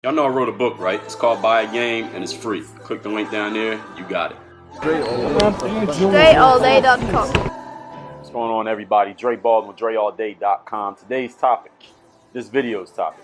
Y'all know I wrote a book, right? It's called Buy a Game, and it's free. Click the link down there. You got it. DreAllDay.com. What's going on, everybody? Dre Baldwin with DreAllDay.com. Today's topic, this video's topic,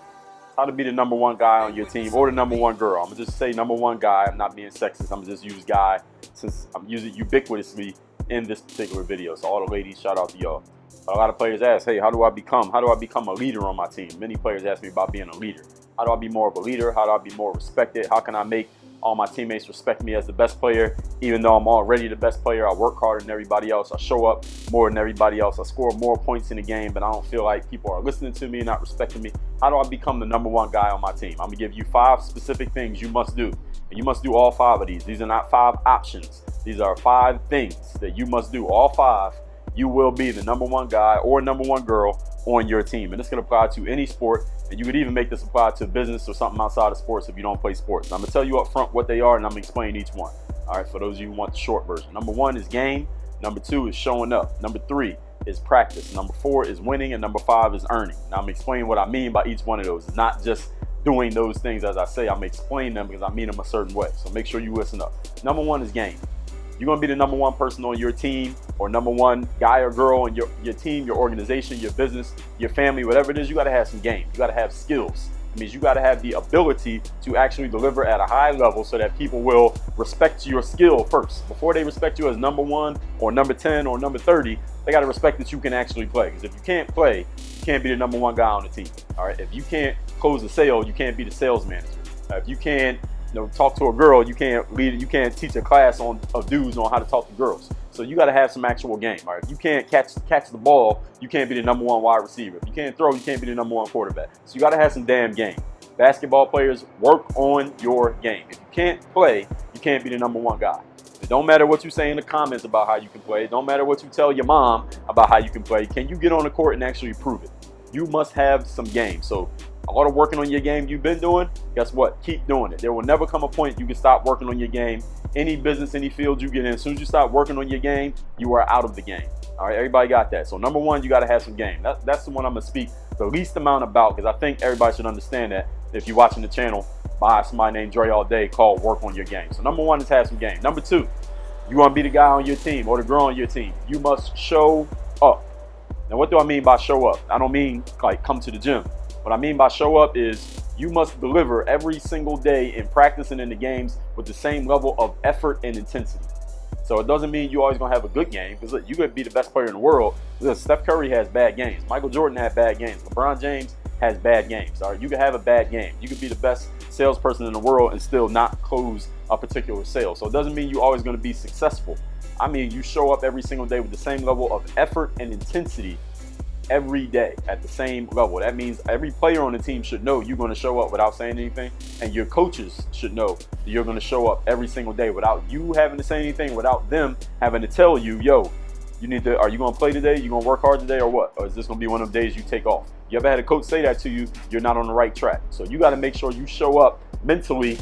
how to be the number one guy on your team or the number one girl. I'm going to just say number one guy. I'm not being sexist. I'm going to just use guy since I'm using it ubiquitously in this particular video. So all the ladies, shout out to y'all. A lot of players ask, hey, how do I become a leader on my team? Many players ask me about being a leader. How do I be more of a leader? How do I be more respected? How can I make all my teammates respect me as the best player, even though I'm already the best player? I work harder than everybody else. I show up more than everybody else. I score more points in the game, but I don't feel like people are listening to me and not respecting me. How do I become the number one guy on my team? I'm gonna give you 5 specific things you must do. And you must do all 5 of these. These are not 5 options. These are 5 things that you must do. All 5. You will be the number one guy or number one girl on your team. And this can apply to any sport. And you could even make this apply to business or something outside of sports if you don't play sports. And I'm going to tell you up front what they are, and I'm going to explain each one. All right, for those of you who want the short version. Number 1 is game. Number 2 is showing up. Number 3 is practice. Number 4 is winning. And number 5 is earning. Now, I'm going to explain what I mean by each one of those. It's not just doing those things as I say. I'm going to explain them because I mean them a certain way. So make sure you listen up. Number 1 is game. You're going to be the number one person on your team or number one guy or girl on your team, your organization, your business, your family, whatever it is. You got to have some game. You got to have skills. It means you got to have the ability to actually deliver at a high level so that people will respect your skill first. Before they respect you as number 1 or number 10 or number 30, they got to respect that you can actually play. Because if you can't play, you can't be the number one guy on the team. All right. If you can't close a sale, you can't be the sales manager. If you can't talk to a girl, you can't lead. You can't teach a class of dudes on how to talk to girls. So you got to have some actual game. All right? If you can't catch the ball, you can't be the number one wide receiver. If you can't throw, you can't be the number one quarterback. So you got to have some damn game. Basketball players, work on your game. If you can't play, you can't be the number one guy. It don't matter what you say in the comments about how you can play. It don't matter what you tell your mom about how you can play. Can you get on the court and actually prove it? You must have some game. So a lot of working on your game you've been doing, guess what? Keep doing it. There will never come a point you can stop working on your game. Any business, any field you get in, as soon as you stop working on your game, you are out of the game. All right, everybody got that. So number 1, you got to have some game. That's the one I'm going to speak the least amount about because I think everybody should understand that if you're watching the channel by somebody named Dre All Day called Work on Your Game. So number 1 is have some game. Number 2, you want to be the guy on your team or the girl on your team. You must show up. Now, what do I mean by show up? I don't mean like come to the gym. What I mean by show up is you must deliver every single day in practice and in the games with the same level of effort and intensity. So it doesn't mean you always going to have a good game because look, you could be the best player in the world. Look, Steph Curry has bad games. Michael Jordan had bad games. LeBron James has bad games. All right, you can have a bad game. You could be the best salesperson in the world and still not close a particular sale. So it doesn't mean you're always going to be successful. I mean, you show up every single day with the same level of effort and intensity every day at the same level. That means every player on the team should know you're going to show up without saying anything, and your coaches should know that you're going to show up every single day without you having to say anything, without them having to tell you, yo, you need to, are you going to play today? You going to work hard today or what? Or is this going to be one of the days you take off? You ever had a coach say that to you? You're not on the right track. So you got to make sure you show up mentally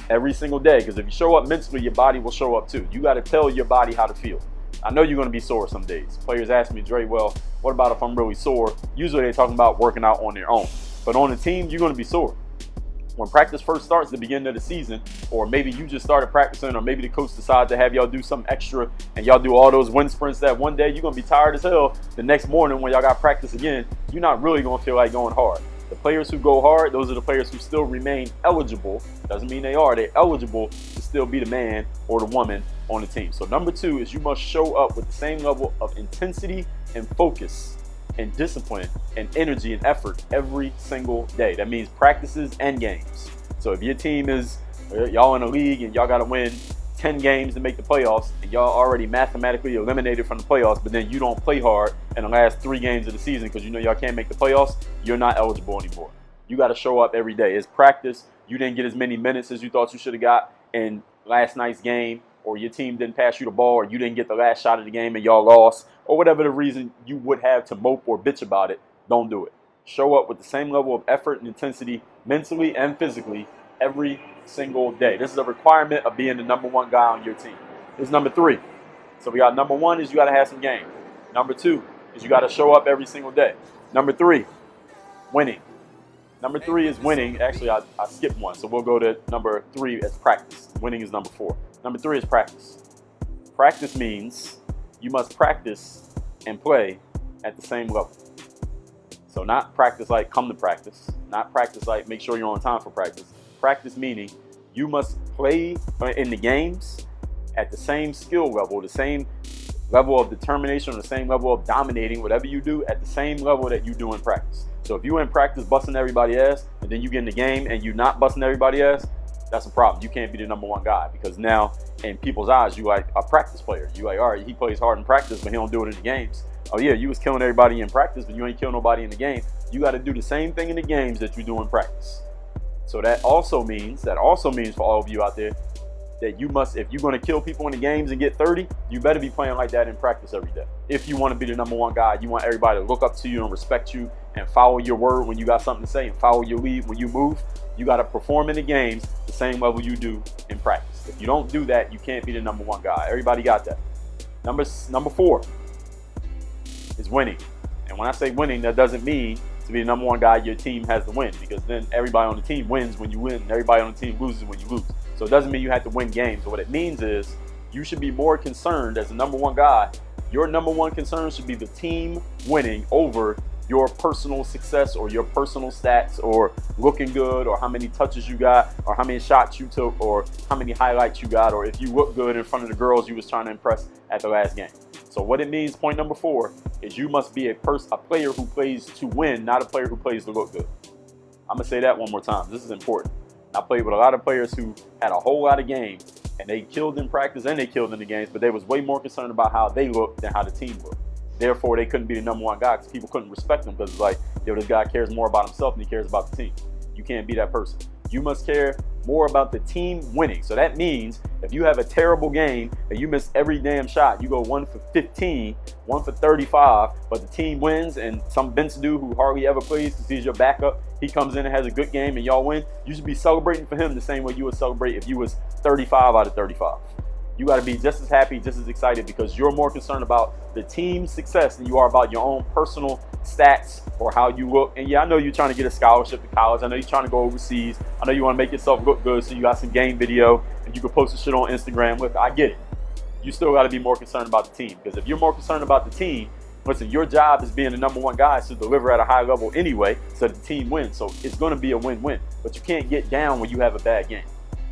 every single day, because if you show up mentally, your body will show up too. You got to tell your body how to feel. I know you're going to be sore some days. Players ask me, Dre, well, what about if I'm really sore? Usually they're talking about working out on their own. But on the team, you're going to be sore. When practice first starts at the beginning of the season, or maybe you just started practicing, or maybe the coach decides to have y'all do something extra and y'all do all those wind sprints that one day, you're going to be tired as hell. The next morning when y'all got practice again, you're not really going to feel like going hard. The players who go hard, those are the players who still remain eligible. Doesn't mean they're eligible to still be the man or the woman on the team. So number 2 is you must show up with the same level of intensity and focus and discipline and energy and effort every single day. That means practices and games. So if your team is, y'all in a league and y'all got to win 10 games to make the playoffs, and y'all already mathematically eliminated from the playoffs, but then you don't play hard in the last 3 games of the season because you know y'all can't make the playoffs, you're not eligible anymore. You got to show up every day. It's practice. You didn't get as many minutes as you thought you should have got in last night's game, or your team didn't pass you the ball, or you didn't get the last shot of the game and y'all lost, or whatever the reason you would have to mope or bitch about it, don't do it. Show up with the same level of effort and intensity mentally and physically every single day. This is a requirement of being the number one guy on your team. This is number 3. So we got number 1 is you got to have some game. Number 2 is you got to show up every single day. Number 3, winning. Number 3 is winning. Actually, I skipped one, so we'll go to number 3 as practice. Winning is number 4. Number 3 is practice. Practice means you must practice and play at the same level. So not practice like come to practice, not practice like make sure you're on time for practice. Practice meaning you must play in the games at the same skill level, the same level of determination, the same level of dominating, whatever you do at the same level that you do in practice. So if you in practice busting everybody's ass and then you get in the game and you not busting everybody's ass, that's a problem. You can't be the number 1 guy, because now in people's eyes, you like a practice player. You like, all right, he plays hard in practice, but he don't do it in the games. Oh yeah, you was killing everybody in practice, but you ain't killing nobody in the game. You got to do the same thing in the games that you do in practice. So that also means for all of you out there that you must, if you're going to kill people in the games and get 30, you better be playing like that in practice every day. If you want to be the number 1 guy, you want everybody to look up to you and respect you and follow your word when you got something to say and follow your lead when you move. You got to perform in the games the same level you do in practice. If you don't do that, you can't be the number 1 guy. Everybody got that. Number 4 is winning. And when I say winning, that doesn't mean to be the number 1 guy, your team has to win, because then everybody on the team wins when you win and everybody on the team loses when you lose. So it doesn't mean you have to win games. But what it means is you should be more concerned as the number 1 guy. Your number 1 concern should be the team winning over your personal success or your personal stats or looking good or how many touches you got or how many shots you took or how many highlights you got or if you look good in front of the girls you was trying to impress at the last game. So what it means, point number 4, is you must be a player who plays to win, not a player who plays to look good. I'm going to say that one more time. This is important. I played with a lot of players who had a whole lot of games and they killed in practice and they killed in the games, but they was way more concerned about how they looked than how the team looked. Therefore, they couldn't be the number 1 guy because people couldn't respect them, because it's like, yo, this guy cares more about himself than he cares about the team. You can't be that person. You must care more about the team winning. So that means if you have a terrible game and you miss every damn shot, you go 1 for 15, 1 for 35, but the team wins and some bench dude who hardly ever plays because he's your backup, he comes in and has a good game and y'all win, you should be celebrating for him the same way you would celebrate if you was 35 out of 35. You got to be just as happy, just as excited, because you're more concerned about the team's success than you are about your own personal stats or how you look. And yeah, I know you're trying to get a scholarship to college. I know you're trying to go overseas. I know you want to make yourself look good, so you got some game video and you can post the shit on Instagram. Look, I get it. You still got to be more concerned about the team, because if you're more concerned about the team, listen, your job as being the number 1 guy is to deliver at a high level anyway, so the team wins. So it's going to be a win-win, but you can't get down when you have a bad game.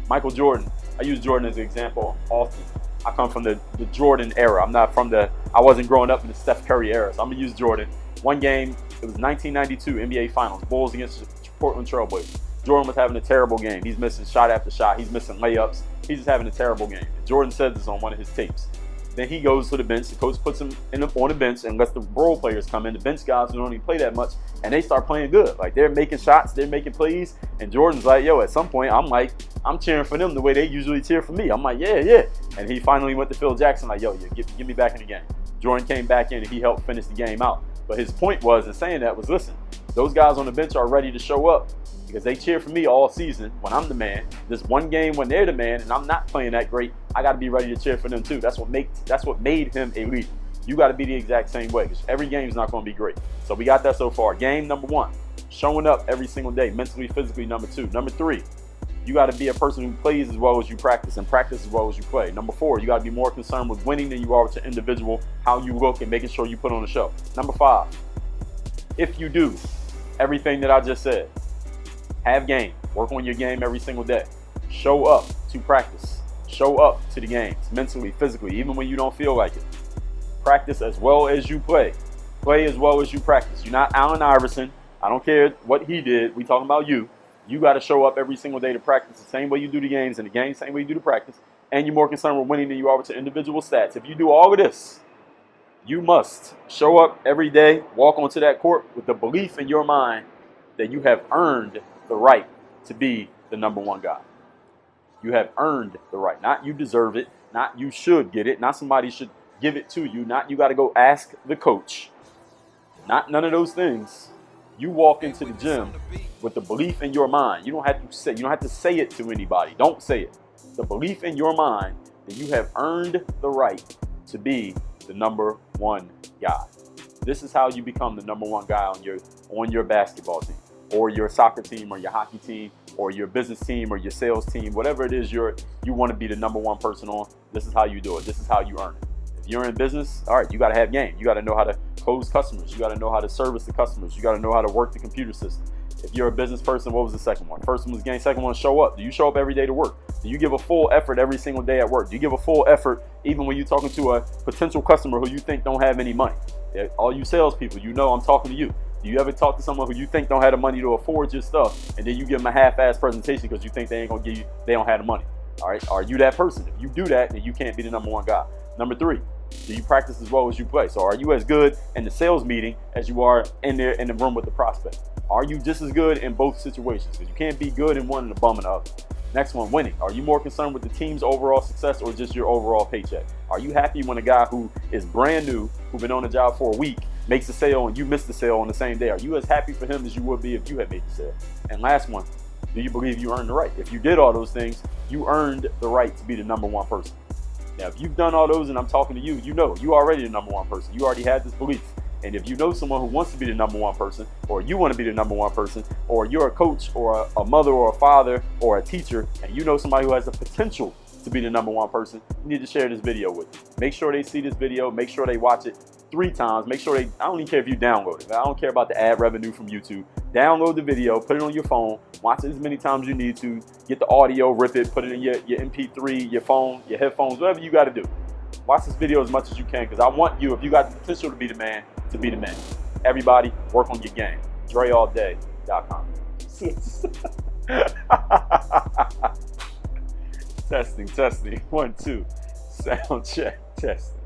Michael Jordan. I use Jordan as an example often. I come from the Jordan era. I wasn't growing up in the Steph Curry era. So I'm going to use Jordan. One game, it was 1992 NBA Finals, Bulls against Portland Trail Blazers. Jordan was having a terrible game. He's missing shot after shot. He's missing layups. He's just having a terrible game. Jordan said this on one of his tapes. Then he goes to the bench. The coach puts him on the bench and lets the role players come in. The bench guys who don't even play that much, and they start playing good. Like, they're making shots, they're making plays. And Jordan's like, yo, at some point, I'm cheering for them the way they usually cheer for me. I'm like, yeah. And he finally went to Phil Jackson, like, yo, get me back in the game. Jordan came back in and he helped finish the game out. But his point was, in saying that, was, listen, those guys on the bench are ready to show up because they cheer for me all season when I'm the man. This one game when they're the man and I'm not playing that great, I got to be ready to cheer for them too. That's what made him a leader. You got to be the exact same way, because every game is not going to be great. So we got that so far. Game number 1, showing up every single day, mentally, physically. Number 2. Number 3, you got to be a person who plays as well as you practice and practice as well as you play. Number 4, you got to be more concerned with winning than you are with your individual, how you look, and making sure you put on a show. Number 5, if you do everything that I just said, have game, work on your game every single day, show up to practice, show up to the games, mentally, physically, even when you don't feel like it. Practice as well as you play. Play as well as you practice. You're not Allen Iverson. I don't care what he did. We talking about you. You got to show up every single day to practice the same way you do the games, and the games the same way you do the practice. And you're more concerned with winning than you are with your individual stats. If you do all of this, you must show up every day, walk onto that court with the belief in your mind that you have earned the right to be the number 1 guy. You have earned the right. Not you deserve it. Not you should get it. Not somebody should give it to you. Not you got to go ask the coach. Not none of those things. You walk into the gym with the belief in your mind. You don't have to say it to anybody. Don't say it. The belief in your mind that you have earned the right to be the number 1 guy. This is how you become the number 1 guy on your basketball team. or your soccer team or your hockey team or your business team or your sales team, whatever it is you want to be the number one person on, this is how you do it. This is how you earn it. If you're in business, all right, you got to have game. You got to know how to close customers. You got to know how to service the customers. You got to know how to work the computer system. If you're a business person, what was the second one? First one was game. Second one, show up. Do you show up every day to work? Do you give a full effort every single day at work? Do you give a full effort even when you're talking to a potential customer who you think don't have any money? All you salespeople, you know I'm talking to you. Do you ever talk to someone who you think don't have the money to afford your stuff, and then you give them a half-ass presentation because you think they ain't gonna give you, they don't have the money? All right, are you that person? If you do that, then you can't be the number one guy. Number 3, do you practice as well as you play? So are you as good in the sales meeting as you are in there in the room with the prospect? Are you just as good in both situations? Because you can't be good in one and a bum in the other. Next one, winning. Are you more concerned with the team's overall success or just your overall paycheck? Are you happy when a guy who is brand new, who's been on the job for a week, makes a sale and you miss the sale on the same day? Are you as happy for him as you would be if you had made the sale? And last one, do you believe you earned the right? If you did all those things, you earned the right to be the number one person. Now, if you've done all those and I'm talking to you, you know you already the number one person. You already had this belief. And if you know someone who wants to be the number one person, or you want to be the number one person, or you're a coach or a mother or a father or a teacher, and you know somebody who has the potential to be the number one person, you need to share this video with them. Make sure they see this video. Make sure they watch it 3 times. Make sure I don't even care if you download it. I don't care about the ad revenue from YouTube. Download the video, put it on your phone, watch it as many times as you need to, get the audio, rip it, put it in your MP3, your phone, your headphones, whatever you got to do. Watch this video as much as you can, because I want you, if you got the potential to be the man, to be the man. Everybody, work on your game. DreAllDay.com. Testing. 1, 2. Sound check. Testing.